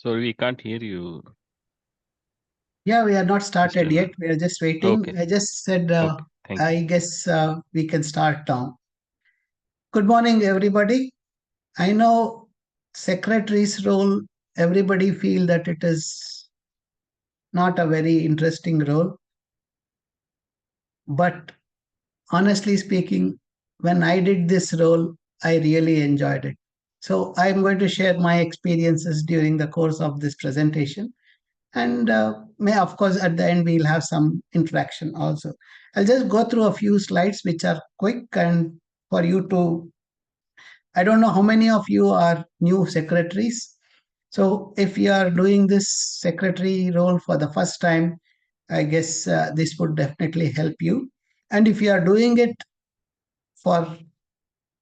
Sorry, we can't hear you, Yeah, we are not started Mr. yet. We are just waiting. Okay, I just said, okay, thank you. I guess we can start now. Good morning, everybody. I know secretary's role, everybody feel that it is not a very interesting role. But honestly speaking, when I did this role, I really enjoyed it. So I'm going to share my experiences during the course of this presentation. And may, of course, at the end, we'll have some interaction also. I'll just go through a few slides which are quick and for you to, I don't know how many of you are new secretaries. So if you are doing this secretary role for the first time, I guess this would definitely help you. And if you are doing it for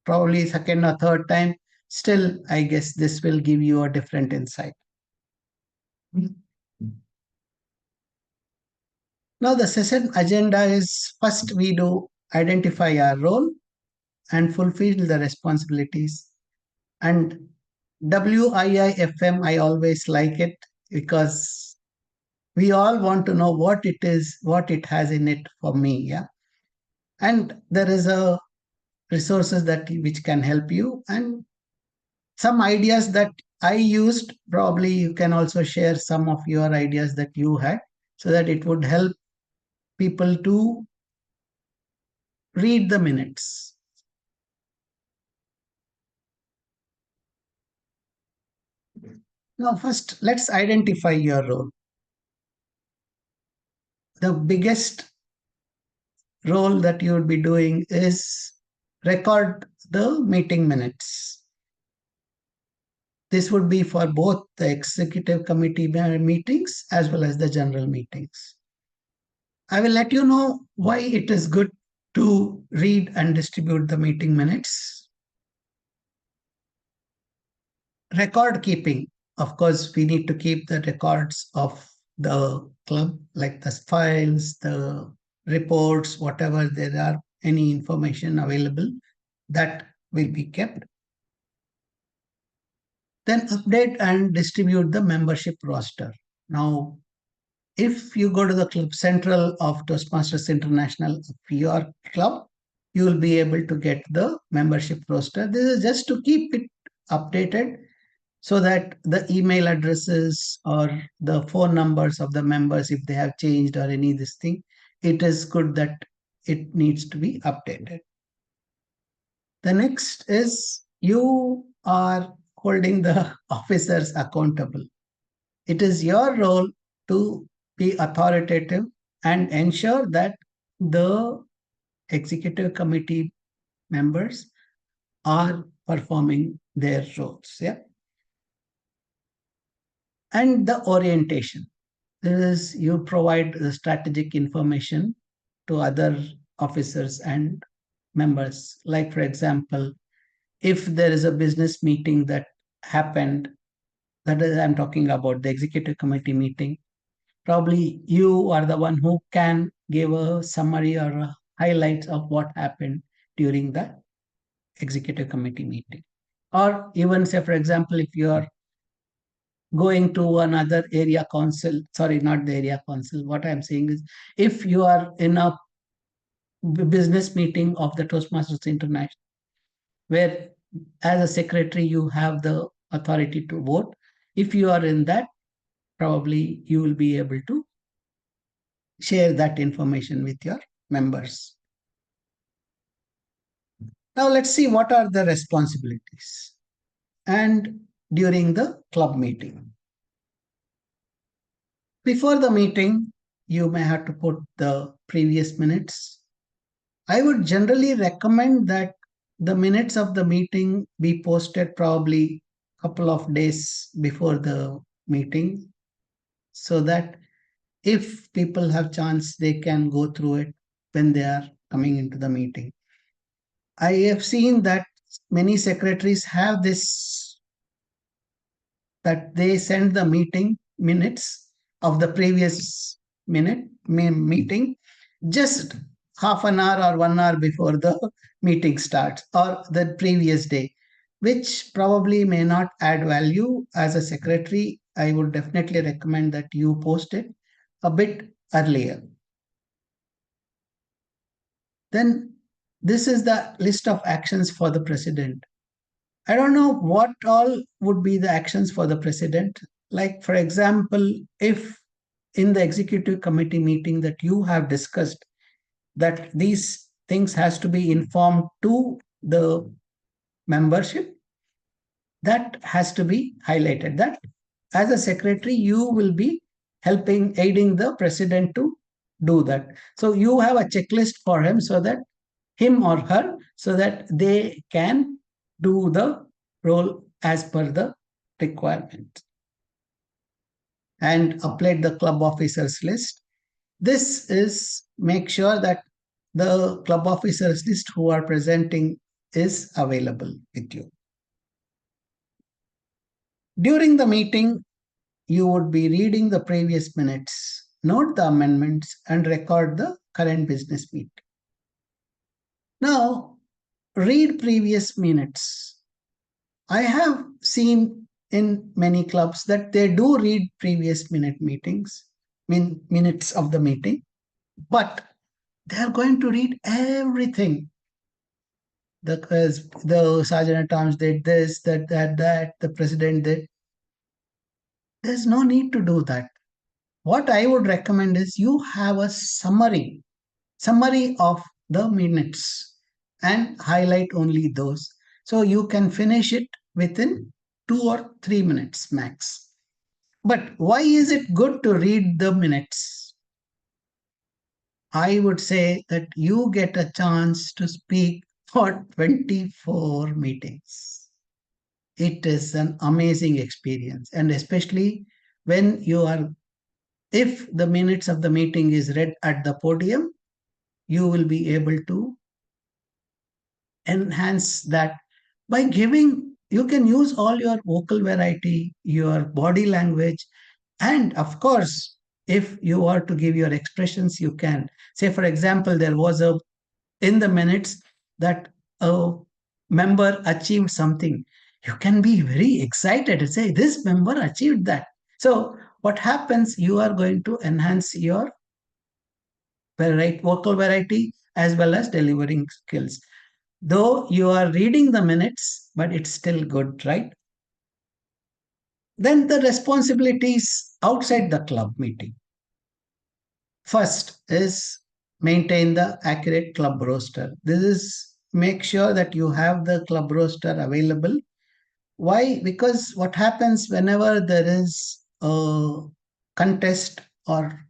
probably second or third time, still, I guess this will give you a different insight. Now, the session agenda is first we do identify our role and fulfill the responsibilities. And WIIFM, I always like it because we all want to know what it is, what it has in it for me. Yeah. And there is a resources that which can help you and some ideas that I used. Probably you can also share some of your ideas that you had so that it would help people to read the minutes. Now, first, let's identify your role. The biggest role that you would be doing is record the meeting minutes. This would be for both the executive committee meetings as well as the general meetings. I will let you know why it is good to read and distribute the meeting minutes. Record keeping. Of course, we need to keep the records of the club, like the files, the reports, whatever there are, any information available, that will be kept. Then update and distribute the membership roster. Now, if you go to the club central of Toastmasters International of your club, you will be able to get the membership roster. This is just to keep it updated so that the email addresses or the phone numbers of the members, if they have changed or any this thing, it is good that it needs to be updated. The next is you are holding the officers accountable. It is your role to be authoritative and ensure that the executive committee members are performing their roles. Yeah. And the orientation. This is you provide the strategic information to other officers and members. Like, for example, if there is a business meeting that happened, that is, I'm talking about the executive committee meeting, probably you are the one who can give a summary or a highlights of what happened during the executive committee meeting. Or even say, for example, if you are going to another area council, sorry, not the area council, what I'm saying is if you are in a business meeting of the Toastmasters International, where as a secretary you have the authority to vote, if you are in that, probably you will be able to share that information with your members. Now let's see what are the responsibilities and during the club meeting. Before the meeting, you may have to put the previous minutes. I would generally recommend that the minutes of the meeting be posted probably a couple of days before the meeting so that if people have chance, they can go through it when they are coming into the meeting. I have seen that many secretaries have this, that they send the meeting minutes of the previous meeting just half an hour or 1 hour before the meeting starts or the previous day, which probably may not add value. As a secretary, I would definitely recommend that you post it a bit earlier. Then this is the list of actions for the president. I don't know what all would be the actions for the president. Like, for example, if in the executive committee meeting that you have discussed that these things has to be informed to the membership, that has to be highlighted. That as a secretary, you will be aiding the president to do that. So you have a checklist for him or her, so that they can do the role as per the requirement. And upload the club officers list. This is make sure that the club officers list who are presenting is available with you. During the meeting, you would be reading the previous minutes, note the amendments, and record the current business meeting. Now, read previous minutes. I have seen in many clubs that they do read previous minutes of the meeting, but they are going to read everything. The sergeant at arms did this, that, the president did. There's no need to do that. What I would recommend is you have a summary of the minutes and highlight only those. So you can finish it within 2 or 3 minutes max. But why is it good to read the minutes? I would say that you get a chance to speak for 24 meetings. It is an amazing experience. And especially when if the minutes of the meeting is read at the podium, you will be able to enhance that by you can use all your vocal variety, your body language, and of course, if you are to give your expressions, you can. Say, for example, there was in the minutes that a member achieved something. You can be very excited and say, this member achieved that. So what happens, you are going to enhance your vocal variety as well as delivering skills. Though you are reading the minutes, but it's still good, right? Then the responsibilities outside the club meeting. First is maintain the accurate club roster. This is make sure that you have the club roster available. Why? Because what happens whenever there is a contest or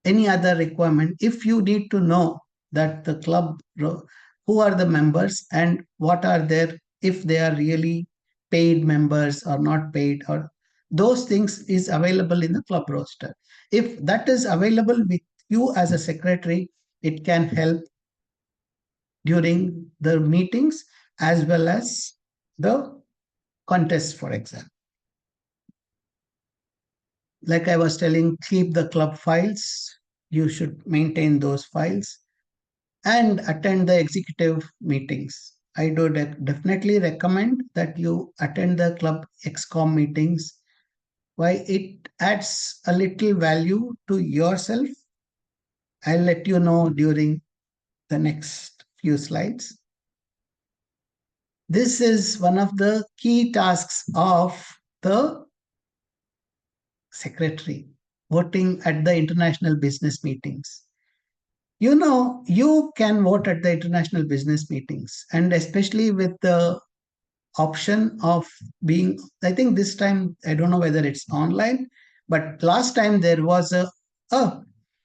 any other requirement, if you need to know that the club, who are the members and what are their, if they are really paid members or not paid, or those things is available in the club roster. If that is available with you as a secretary, it can help during the meetings as well as the contests, for example. Like I was telling, keep the club files. You should maintain those files and attend the executive meetings. I do definitely recommend that you attend the club XCOM meetings. Why? It adds a little value to yourself. I'll let you know during the next few slides. This is one of the key tasks of the secretary, voting at the international business meetings. You can vote at the international business meetings, and especially with the option of being, I think this time, I don't know whether it's online, but last time there was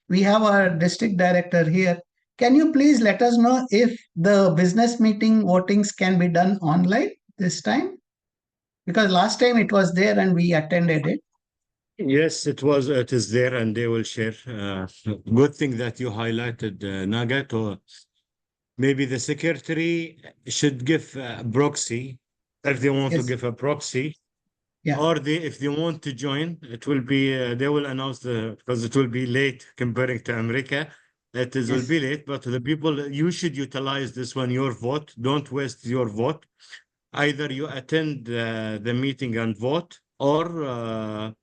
we have our district director here. Can you please let us know if the business meeting votings can be done online this time? Because last time it was there and we attended it. Yes, it is there, and they will share. Good thing that you highlighted, Nagat. Maybe the secretary should give a proxy if they want to give a proxy. Yeah. Or if they want to join, it will be, they will announce because it will be late comparing to America. Will be late, but the people, you should utilize this one, your vote. Don't waste your vote. Either you attend the meeting and vote, or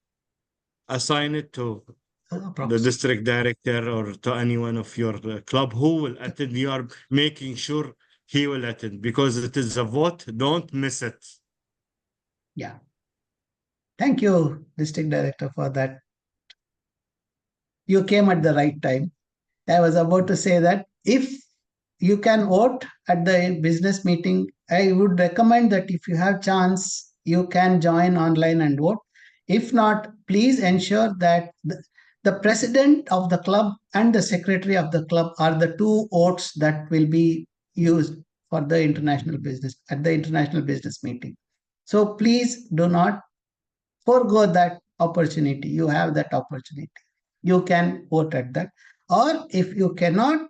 assign it to the proxy. district director or to anyone of your club who will attend. You are making sure he will attend because it is a vote. Don't miss it. Yeah. Thank you, District Director, for that. You came at the right time. I was about to say that if you can vote at the business meeting, I would recommend that if you have chance, you can join online and vote. If not, please ensure that the president of the club and the secretary of the club are the two votes that will be used for the international business at the international business meeting. So please do not forego that opportunity. You have that opportunity. You can vote at that. Or if you cannot,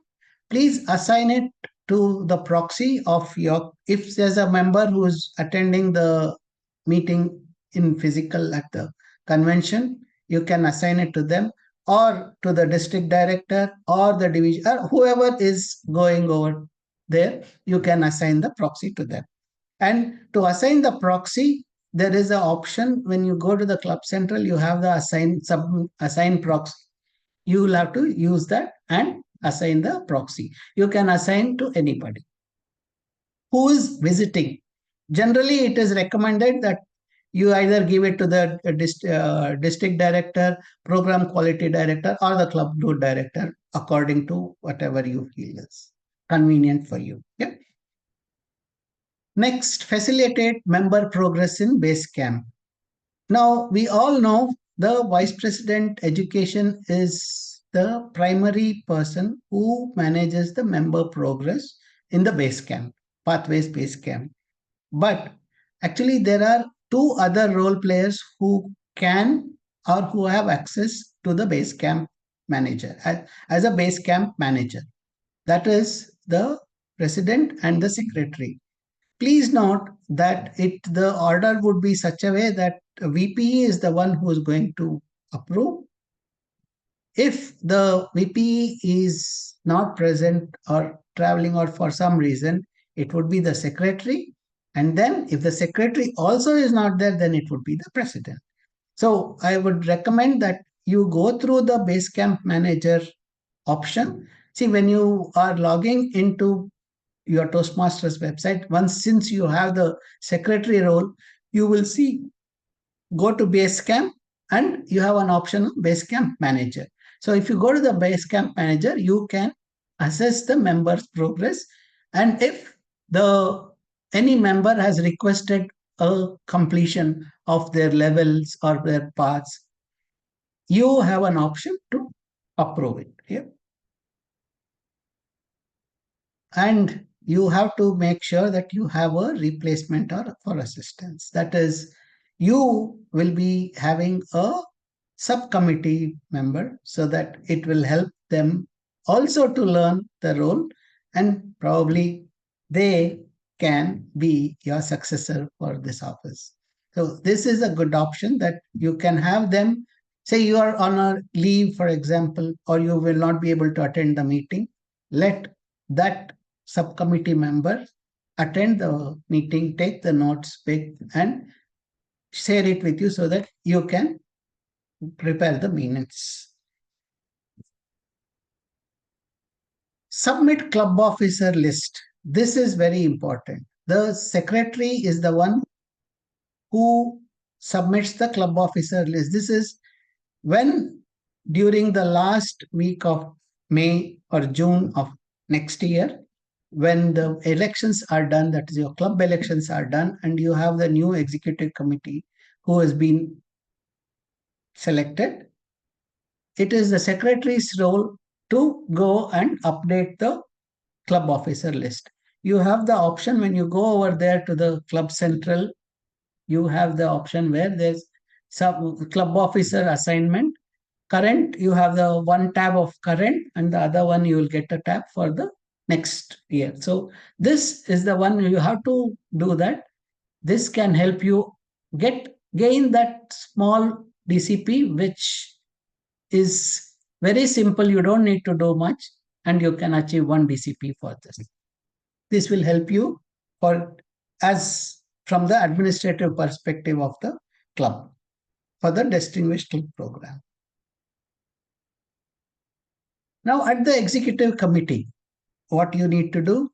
please assign it to the proxy of your, if there's a member who is attending the meeting in physical at the convention, you can assign it to them or to the district director or the division, or whoever is going over there, you can assign the proxy to them. And to assign the proxy, there is an option when you go to the Club Central, you have the assign proxy. You will have to use that and assign the proxy. You can assign to anybody who is visiting. Generally, it is recommended that you either give it to the district director, program quality director, or the club group director, according to whatever you feel is convenient for you. Yeah. Next, facilitate member progress in Basecamp. Now, we all know the Vice President Education is the primary person who manages the member progress in the Basecamp, Pathways Basecamp. But actually, there are two other role players who can or who have access to the Basecamp manager as a Basecamp manager. That is the president and the secretary. Please note that the order would be such a way that VPE is the one who is going to approve. If the VPE is not present or traveling or for some reason, it would be the secretary. And then if the secretary also is not there, then it would be the president. So I would recommend that you go through the Basecamp manager option. See, when you are logging into your Toastmasters website, since you have the secretary role, you will see, go to Basecamp and you have an option of Basecamp manager. So if you go to the Basecamp manager, you can assess the members' progress. And if any member has requested a completion of their levels or their paths, you have an option to approve it here. And you have to make sure that you have a replacement or for assistance. That is, you will be having a subcommittee member so that it will help them also to learn the role, and probably they can be your successor for this office. So this is a good option that you can have them. Say you are on a leave, for example, or you will not be able to attend the meeting. Let that subcommittee member attend the meeting, take the notes, and share it with you so that you can prepare the minutes. Submit club officer list. This is very important. The secretary is the one who submits the club officer list. This is when during the last week of May or June of next year, when the elections are done, that is your club elections are done, and you have the new executive committee who has been selected, it is the secretary's role to go and update the club officer list. You have the option when you go over there to the Club Central, you have the option where there's some club officer assignment. Current, you have the one tab of current, and the other one you will get a tab for the next year. So this is the one you have to do that. This can help you gain that small DCP, which is very simple. You don't need to do much, and you can achieve 1 DCP for this. This will help you from the administrative perspective of the club. for the distinguished club program. Now at the executive committee, what you need to do?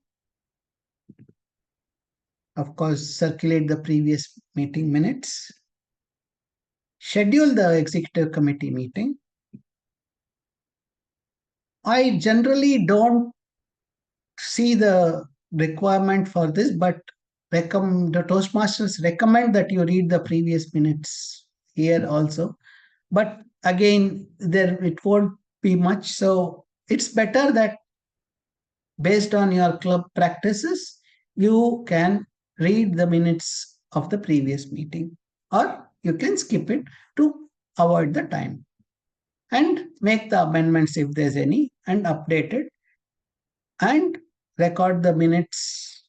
Of course, circulate the previous meeting minutes, schedule the executive committee meeting. I generally don't see the requirement for this, but the Toastmasters recommend that you read the previous minutes here also. But again, there it won't be much. So it's better that based on your club practices, you can read the minutes of the previous meeting, or you can skip it to avoid the time and make the amendments if there's any and update it and record the minutes.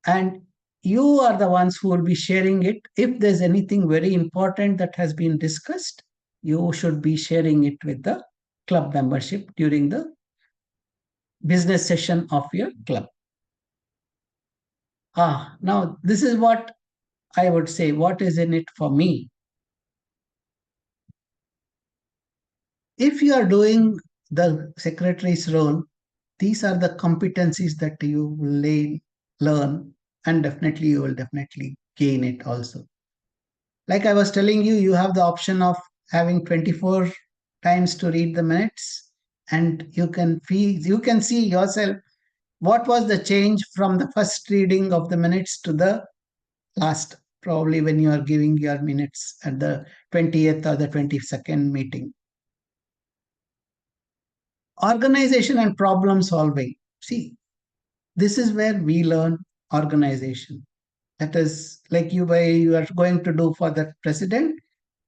And you are the ones who will be sharing it. If there's anything very important that has been discussed, you should be sharing it with the club membership during the business session of your club. Now this is what I would say, what is in it for me. If you are doing the secretary's role, these are the competencies that you will learn, and definitely you will definitely gain it also. Like I was telling you, you have the option of having 24 times to read the minutes, and you can see yourself what was the change from the first reading of the minutes to the last, probably when you are giving your minutes at the 20th or the 22nd meeting. Organization and problem solving. See, this is where we learn organization. That is like you are going to do for the president,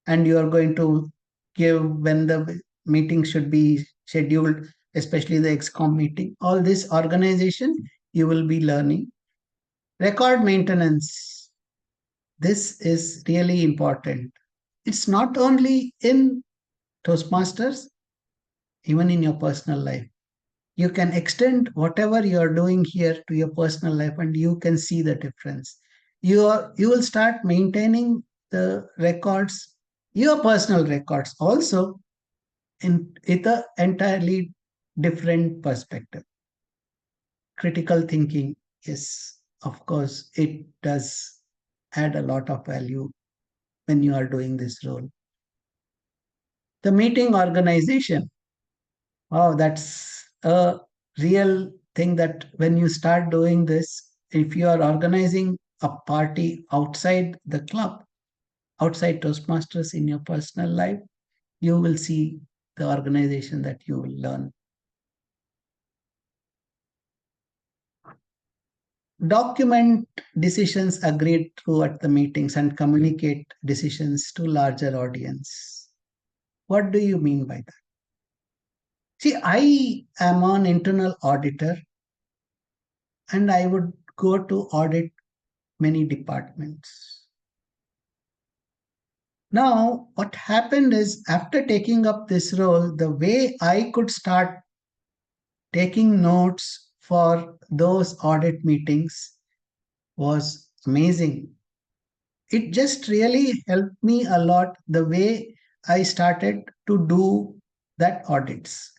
and you are going to give when the meeting should be scheduled, especially the ExCom meeting. All this organization you will be learning. Record maintenance. This is really important. It's not only in Toastmasters, even in your personal life. You can extend whatever you are doing here to your personal life, and you can see the difference. You will start maintaining the records, your personal records also, in with an entirely different perspective. Critical thinking, yes, of course, it does add a lot of value when you are doing this role. The meeting organization, wow, that's a real thing that when you start doing this, if you are organizing a party outside the club, outside Toastmasters in your personal life, you will see the organization that you will learn. Document decisions agreed to at the meetings and communicate decisions to larger audience. What do you mean by that? See, I am an internal auditor, and I would go to audit many departments. Now, what happened is after taking up this role, the way I could start taking notes for those audit meetings was amazing. It just really helped me a lot the way I started to do that audits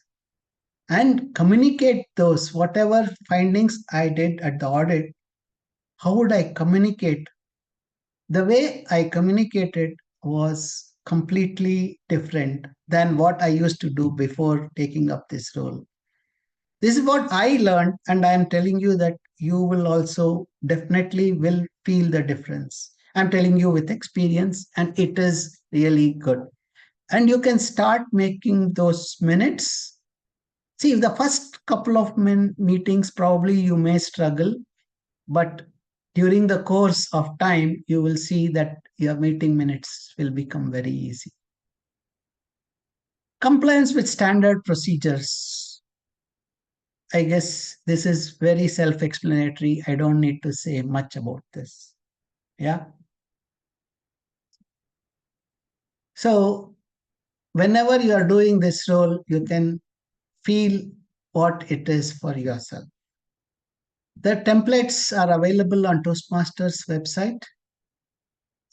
and communicate those, whatever findings I did at the audit. How would I communicate? The way I communicated was completely different than what I used to do before taking up this role. This is what I learned, and I am telling you that you will also definitely will feel the difference. I'm telling you with experience, and it is really good. And you can start making those minutes. See, the first couple of meetings, probably you may struggle, but during the course of time, you will see that your meeting minutes will become very easy. Compliance with standard procedures. I guess this is very self-explanatory. I don't need to say much about this. Yeah. So whenever you are doing this role, you can feel what it is for yourself. The templates are available on Toastmasters website.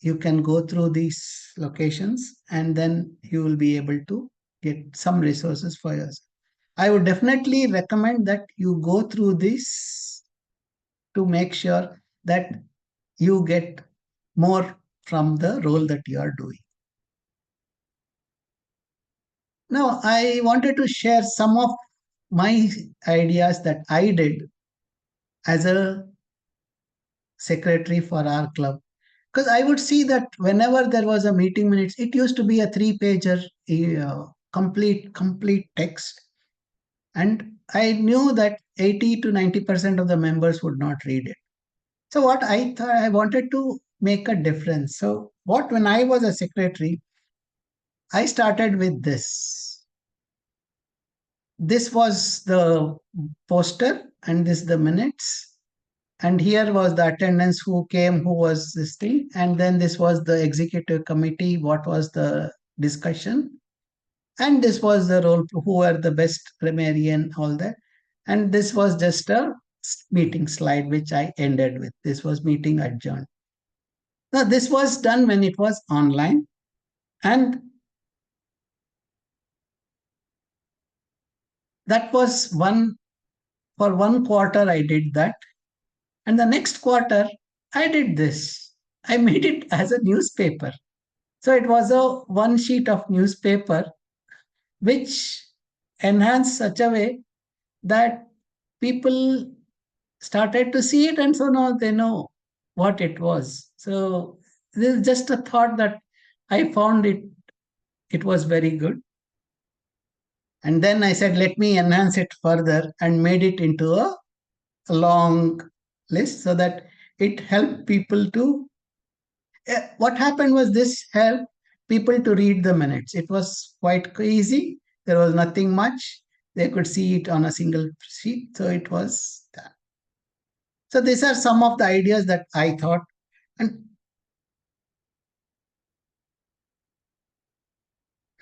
you can go through these locations and then you will be able to get some resources for yourself. I would definitely recommend that you go through this to make sure that you get more from the role that you are doing. Now, I wanted to share some of my ideas that I did as a secretary for our club. Because I would see that whenever there was a meeting minutes, it used to be a 3-pager complete text. And I knew that 80 to 90% of the members would not read it. So what I thought, I wanted to make a difference. So when I was a secretary, I started with this. This was the poster and this the minutes. And here was the attendance who came, who was this thing. And then this was the executive committee, what was the discussion. And this was the role, who were the best grammarian, all that. And this was just a meeting slide, which I ended with. This was meeting adjourned. Now, this was done when it was online. And that was for 1 quarter, I did that. And the next quarter, I did this. I made it as a newspaper. So it was a one sheet of newspaper, which enhanced such a way that people started to see it, and so now they know what it was. So this is just a thought that I found it was very good. And then I said, let me enhance it further and made it into a long list so that it helped people to. What happened was this helped people to read the minutes. It was quite easy. There was nothing much. They could see it on a single sheet. So it was that. So these are some of the ideas that I thought. And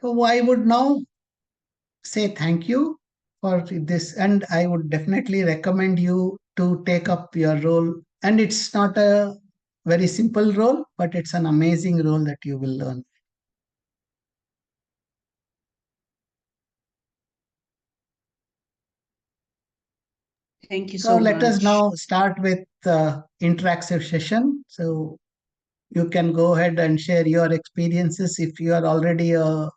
so I would now say thank you for this. And I would definitely recommend you to take up your role. And it's not a very simple role, but it's an amazing role that you will learn. Thank you So so let much. us now start with the interactive session. So you can go ahead and share your experiences if you are already a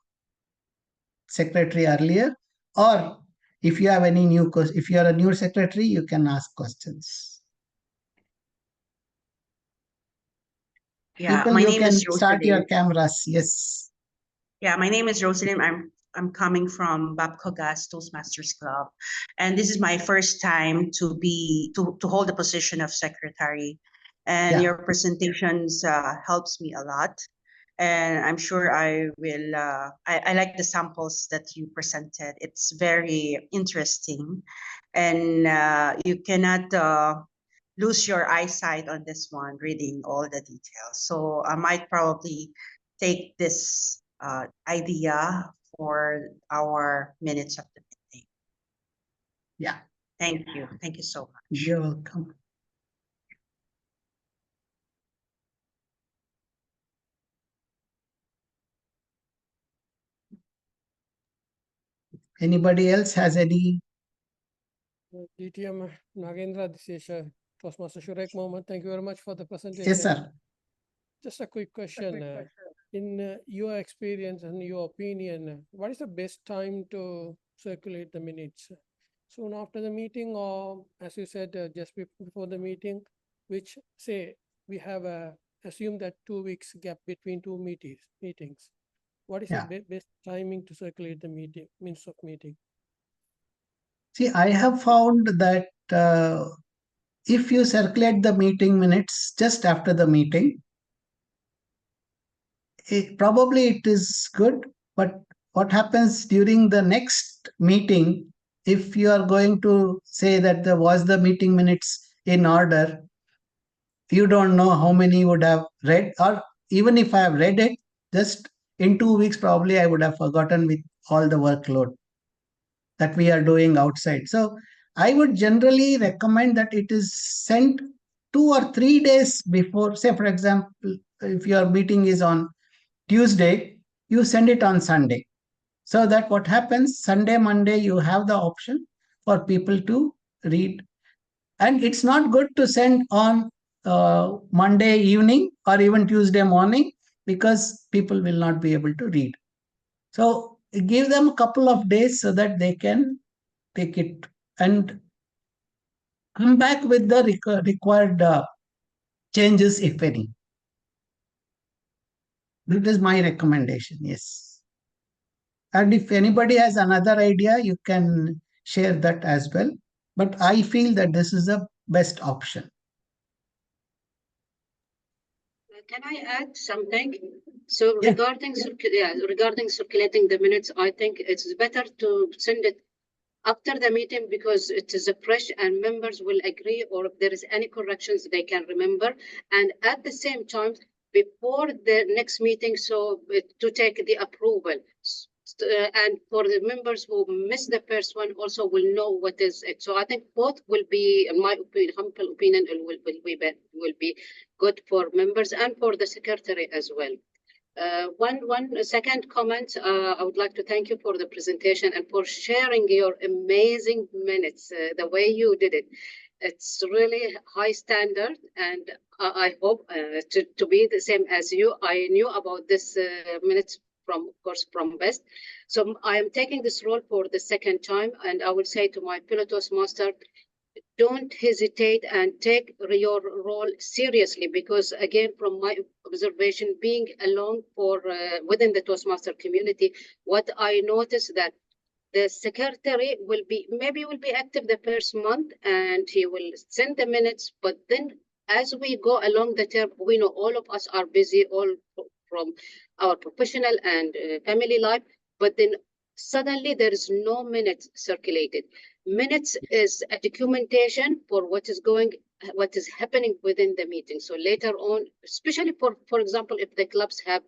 secretary earlier, or if you have any new questions. If you are a new secretary, you can ask questions. Yeah, People, my you name can is start your Rosalie. cameras. Yes. Yeah, my name is Rosalie. I'm coming from Babcogas Toastmasters Club, and this is my first time to hold the position of secretary. And Yeah. your presentations helps me a lot, and I'm sure I will. I like the samples that you presented. It's very interesting, and you cannot lose your eyesight on this one, reading all the details. So I might probably take this idea for our minutes of the meeting. Yeah. Thank you. Thank you so much. You're welcome. Anybody else has any? DTM Nagendra Seetharam, Toastmaster Shurek Mohammed, thank you very much for the presentation. Yes, sir. Just a quick question. In your experience and your opinion, what is the best time to circulate the minutes? Soon after the meeting, or as you said, just before the meeting, which say we have assumed that 2 weeks gap between two meetings. What is the best timing to circulate the minutes of meeting? See, I have found that if you circulate the meeting minutes just after the meeting, probably it is good. But what happens during the next meeting, if you are going to say that there was the meeting minutes in order, you don't know how many would have read, or even if I have read it, just in 2 weeks, probably I would have forgotten with all the workload that we are doing outside. So I would generally recommend that it is sent 2 or 3 days before. Say, for example, if your meeting is on Tuesday, you send it on Sunday. So that what happens, Sunday, Monday, you have the option for people to read. And it's not good to send on Monday evening or even Tuesday morning, because people will not be able to read. So give them a couple of days so that they can take it and come back with the required changes, if any. That is my recommendation, yes. And if anybody has another idea, you can share that as well. But I feel that this is the best option. Can I add something? So regarding circulating the minutes, I think it's better to send it after the meeting, because it is fresh and members will agree, or if there is any corrections they can remember. And at the same time, before the next meeting, so to take the approval. And for the members who missed the first one also will know what is it. So I think both will be, in my opinion, humble opinion, it will be good for members and for the secretary as well. One second comment, I would like to thank you for the presentation and for sharing your amazing minutes, the way you did it. It's really high standard, and I hope to be the same as you. I knew about this minutes from, of course, from Best. So I am taking this role for the second time, and I will say to my fellow Toastmaster, don't hesitate and take your role seriously, because again, from my observation, being along for within the Toastmaster community, what I noticed that the secretary will be active the first month and he will send the minutes, but then as we go along the term, we know all of us are busy, all from our professional and family life, but then suddenly there is no minutes circulated. Minutes is a documentation for what is happening within the meeting. So later on, especially for example, if the clubs have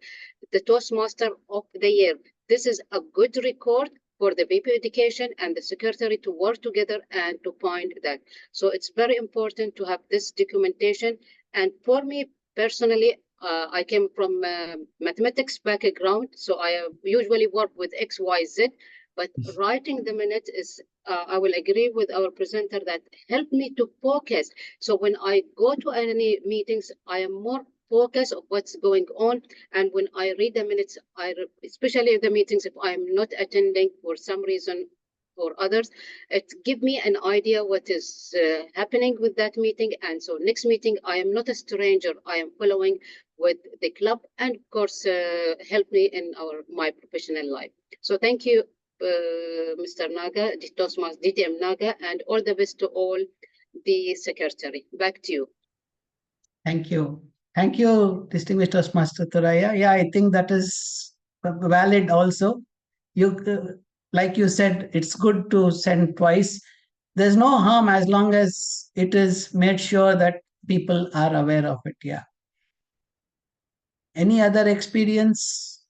the Toastmaster of the year, this is a good record for the VP Education and the secretary to work together and to find that. So it's very important to have this documentation. And for me personally, I came from mathematics background, so I usually work with X, Y, Z, but writing the minutes is, I will agree with our presenter, that helped me to focus. So when I go to any meetings, I am more focused on what's going on. And when I read the minutes, especially the meetings, if I'm not attending for some reason or others, it give me an idea what is happening with that meeting. And so next meeting, I am not a stranger. I am following with the club, and of course, help me in my professional life. So thank you, Mr. Naga, Toastmaster DTM Naga, and all the best to all the secretary. Back to you. Thank you. Thank you, distinguished Toastmaster Thuraiya. Yeah, I think that is valid also. Like you said, it's good to send twice. There's no harm as long as it is made sure that people are aware of it. Yeah. Any other experience?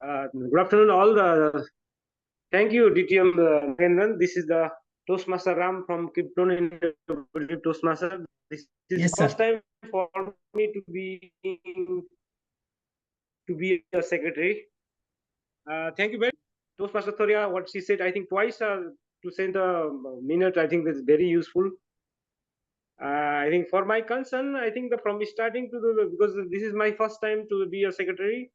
Good afternoon, all. Thank you, DTM Nagendra. This is the Toastmaster Ram from Kipton Toastmaster. This is the first time for me to be a secretary. Thank you very much, Toastmaster Thoria. What she said, I think twice to send a minute. I think that's very useful. I think for my concern, I think from starting to because this is my first time to be a secretary.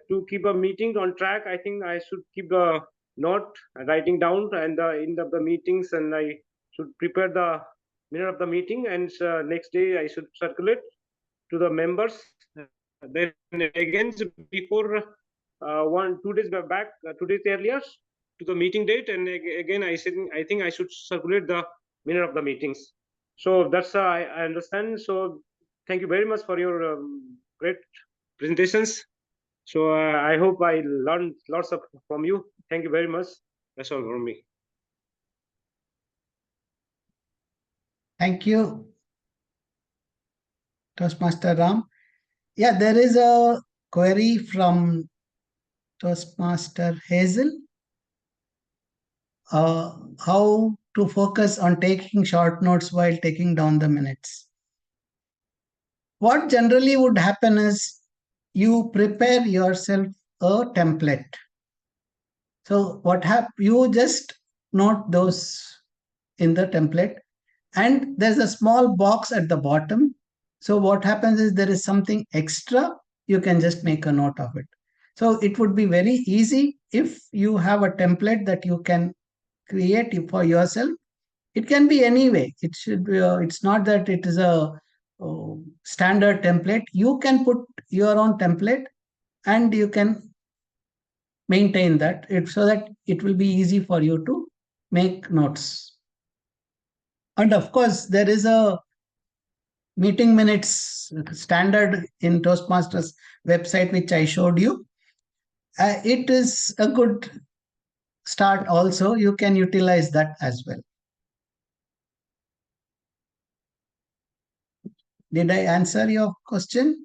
To keep a meeting on track, I think I should keep the note writing down and the end of the meetings, and I should prepare the minute of the meeting, and next day I should circulate to the members. Then again, before 2 days back, 2 days earlier to the meeting date, and again I think I should circulate the minute of the meetings. So that's I understand. So thank you very much for your great presentations. So I hope I learned lots from you. Thank you very much. That's all from me. Thank you, Toastmaster Ram. Yeah, there is a query from Toastmaster Hazel. how to focus on taking short notes while taking down the minutes. What generally would happen is you prepare yourself a template. So you just note those in the template, and there's a small box at the bottom. So what happens is there is something extra, you can just make a note of it. So it would be very easy if you have a template that you can create for yourself. It can be any way. It should be. It's not that it is a standard template. You can put your own template, and you can maintain that so that it will be easy for you to make notes. And of course, there is a meeting minutes standard in Toastmasters website, which I showed you. It is a good start also. You can utilize that as well. Did I answer your question?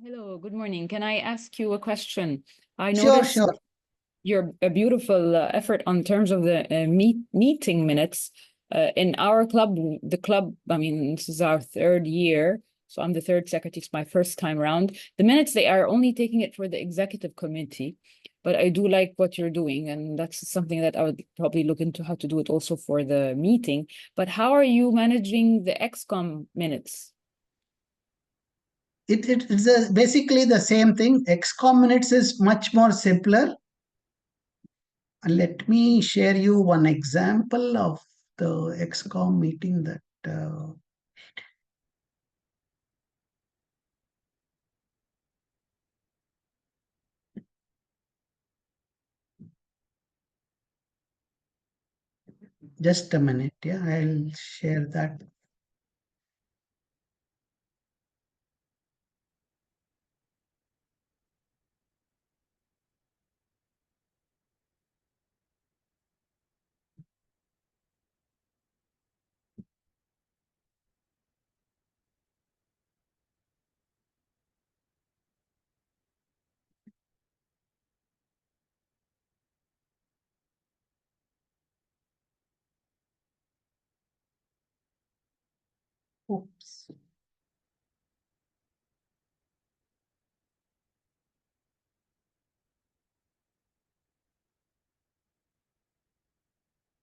Hello, good morning. Can I ask you a question? I Sure, noticed sure. your beautiful effort on terms of the meeting minutes. In our club, I mean, this is our third year, so I'm the third secretary. It's my first time around. The minutes, they are only taking it for the executive committee, but I do like what you're doing, and that's something that I would probably look into how to do it also for the meeting. But how are you managing the XCOM minutes? It's basically the same thing. XCOM minutes is much more simpler. Let me share you one example of the XCOM meeting that just a minute. Yeah, I'll share that. Oops.